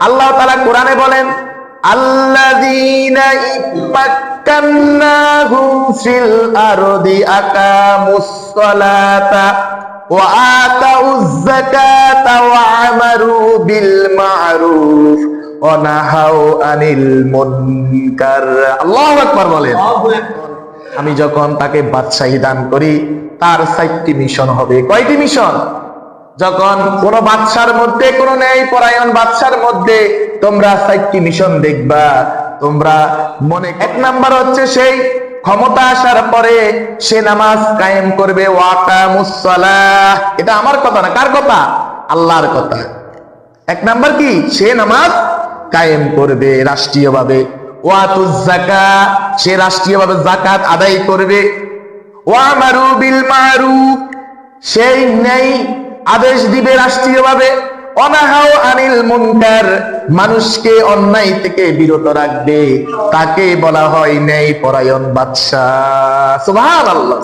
আল্লাহ তাআলা কোরআনে বলেন, আল্লাযীনা ইম্মাক্কান্নাহুম ফিল আরদি আকামুস সালাতা ওয়া আতাউয যাকাতা ওয়া আমারু বিল মা'রুফ ওয়া নাহাউ আনিল মুনকার। আল্লাহু আকবার বলেন। আমি যখন তাকে বাদশাহী দান করি, তার 4টি মিশন হবে। কয়টি মিশন? যখন কোন বাদশার মধ্যে, কোন ন্যায়পরায়ণ বাদশার মধ্যে তোমরা 4টি মিশন দেখবা, তোমরা মনে, 1 নাম্বার হচ্ছে সেই ক্ষমতা আসার পরে সে নামাজ কায়েম করবে, ওয়াকামুস সালাহ। এটা আমার কথা না, কার কথা? আল্লাহর কথা। 1 নাম্বার কি? সে নামাজ কায়েম করবে রাষ্ট্রীয়ভাবে। ওয়াতুজ যাকাত, সে রাষ্ট্রীয়ভাবে যাকাত আদায় করবে। ওয়ামারু বিল মা'রুফ, সেই ন্যায় আদেশ দিবে রাষ্ট্রীয়ভাবে। অনাহাউ আনিল মুনকার, মানুষকে অন্যায় থেকে বিরত রাখবে। তাকে বলা হয় ন্যায়পরায়ণ বাদশা। সুবহানাল্লাহ।